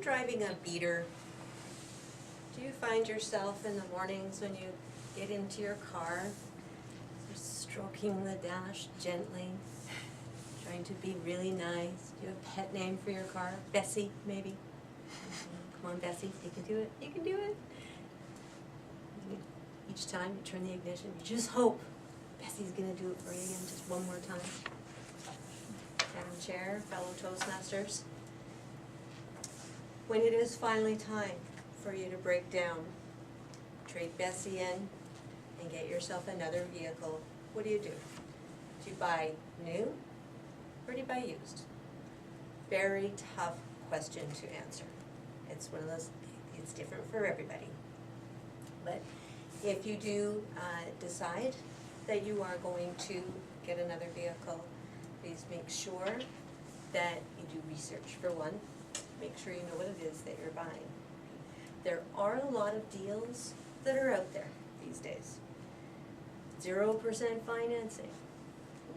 driving a beater, do you find yourself in the mornings when you get into your car, just stroking the dash gently, trying to be really nice? Do you have a pet name for your car? Bessie, maybe? Come on, Bessie, you can do it, you can do it. Each time you turn the ignition, you just hope Bessie's gonna do it for you again just one more time. Madam Chair, fellow Toastmasters, when it is finally time for you to break down, trade Bessie in, and get yourself another vehicle, what do? Do you buy new, or do you buy used? Very tough question to answer. It's one of those, it's different for everybody. But if you do decide that you are going to get another vehicle, please make sure that you do research for one. Make sure you know what it is that you're buying. There are a lot of deals that are out there these days. 0% financing,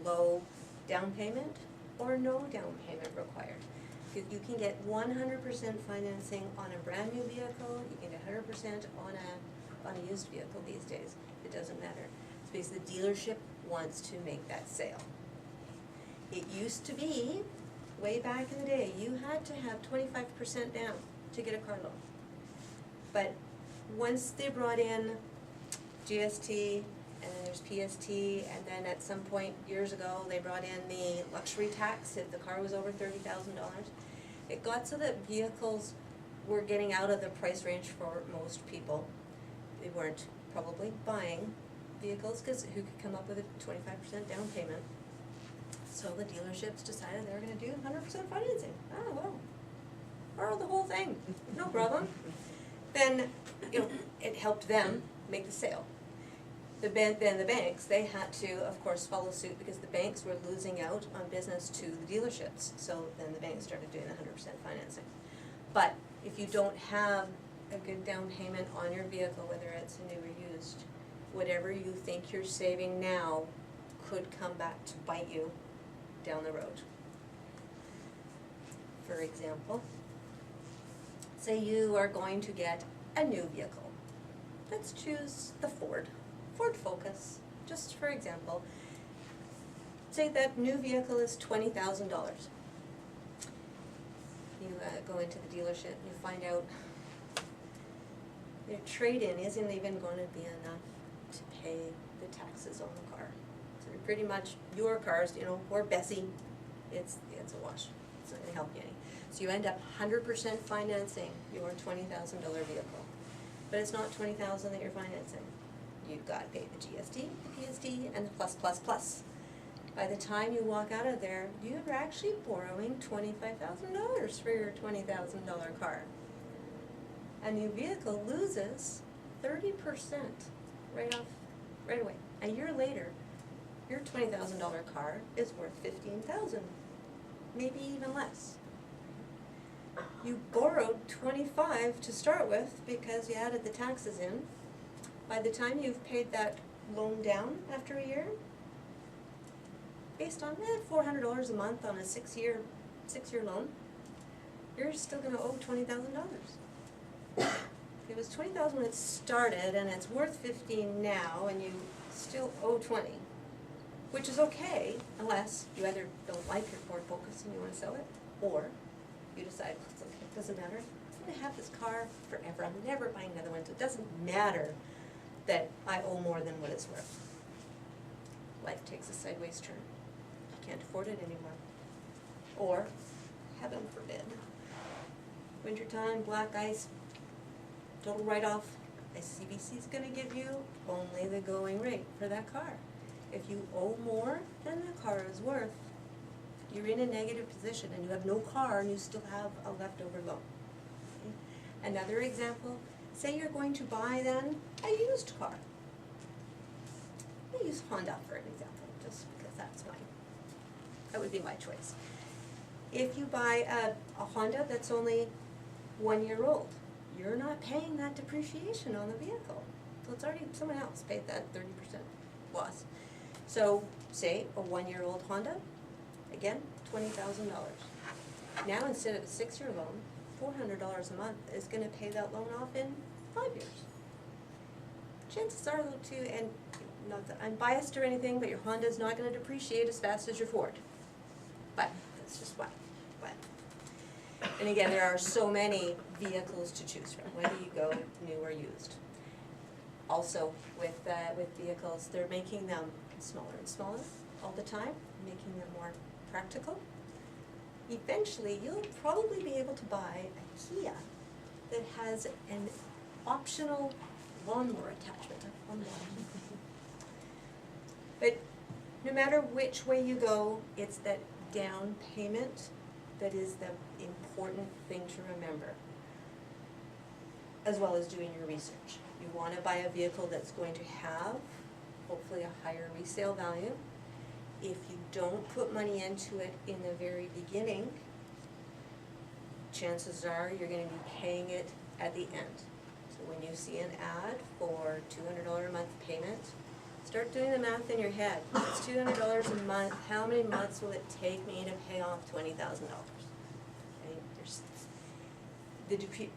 low down payment, or no down payment required. You can get 100% financing on a brand new vehicle, you can get 100% on a used vehicle these days. It doesn't matter. It's because the dealership wants to make that sale. It used to be, way back in the day, you had to have 25% down to get a car loan. But once they brought in GST, and then there's PST, and then at some point years ago, they brought in the luxury tax if the car was over $30,000. It got so that vehicles were getting out of the price range for most people. They weren't probably buying vehicles because who could come up with a 25% down payment? So the dealerships decided they were going to do 100% financing. Oh, well, borrow the whole thing, no problem. Then, it helped them make the sale. Then the banks, they had to, of course, follow suit because the banks were losing out on business to the dealerships. So then the banks started doing 100% financing. But if you don't have a good down payment on your vehicle, whether it's a new or used, whatever you think you're saving now could come back to bite you down the road. For example, say you are going to get a new vehicle. Let's choose the Ford Focus, just for example. Say that new vehicle is $20,000. You go into the dealership and you find out your trade-in isn't even going to be enough to pay the taxes on the car. So pretty much your car's, or Bessie, it's a wash. It's not going to help you any. So you end up 100% financing your $20,000 vehicle. But it's not $20,000 that you're financing. You've got to pay the GST, the PST, and the plus. By the time you walk out of there, you're actually borrowing $25,000 for your $20,000 car. A new vehicle loses 30% right away. A year later, your $20,000 car is worth $15,000, maybe even less. You borrowed $25,000 to start with because you added the taxes in. By the time you've paid that loan down after a year, based on $400 a month on a six-year loan, you're still going to owe $20,000. It was $20,000 when it started, and it's worth $15,000 now, and you still owe $20,000, which is okay unless you either don't like your Ford Focus and you want to sell it, or you decide it's okay, it doesn't matter. I'm going to have this car forever. I'm never buying another one. So it doesn't matter that I owe more than what it's worth. Life takes a sideways turn. You can't afford it anymore. Or, heaven forbid, wintertime, black ice, total write-off, CBC is going to give you only the going rate for that car. If you owe more than the car is worth, you're in a negative position and you have no car and you still have a leftover loan. Okay? Another example, say you're going to buy then a used car. I'll use Honda for an example, just because that would be my choice. If you buy a Honda that's only 1 year old, you're not paying that depreciation on the vehicle. So it's already, someone else paid that 30% loss. So say a 1 year old Honda, again, $20,000. Now instead of a 6-year loan, $400 a month is gonna pay that loan off in 5 years. Chances are though too, and not that I'm biased or anything, but your Honda's not gonna depreciate as fast as your Ford. But that's just what. And again, there are so many vehicles to choose from, whether you go new or used. Also, with vehicles, they're making them smaller and smaller all the time, making them more practical. Eventually, you'll probably be able to buy a Kia that has an optional lawnmower attachment. But no matter which way you go, it's that down payment that is the important thing to remember, as well as doing your research. You want to buy a vehicle that's going to have, hopefully, a higher resale value. If you don't put money into it in the very beginning, chances are you're going to be paying it at the end. So when you see an ad for $200 a month payment, start doing the math in your head. It's $200 a month. How many months will it take me to pay off $20,000?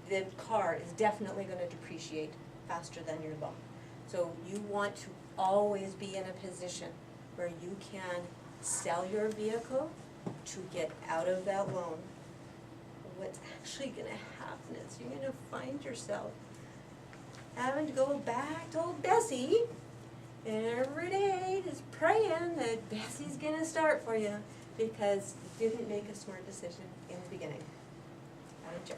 The car is definitely going to depreciate faster than your loan. So you want to always be in a position where you can sell your vehicle to get out of that loan. What's actually going to happen is you're going to find yourself having to go back to old Bessie every day just praying that Bessie's going to start for you because you didn't make a smart decision in the beginning. Have a jerk.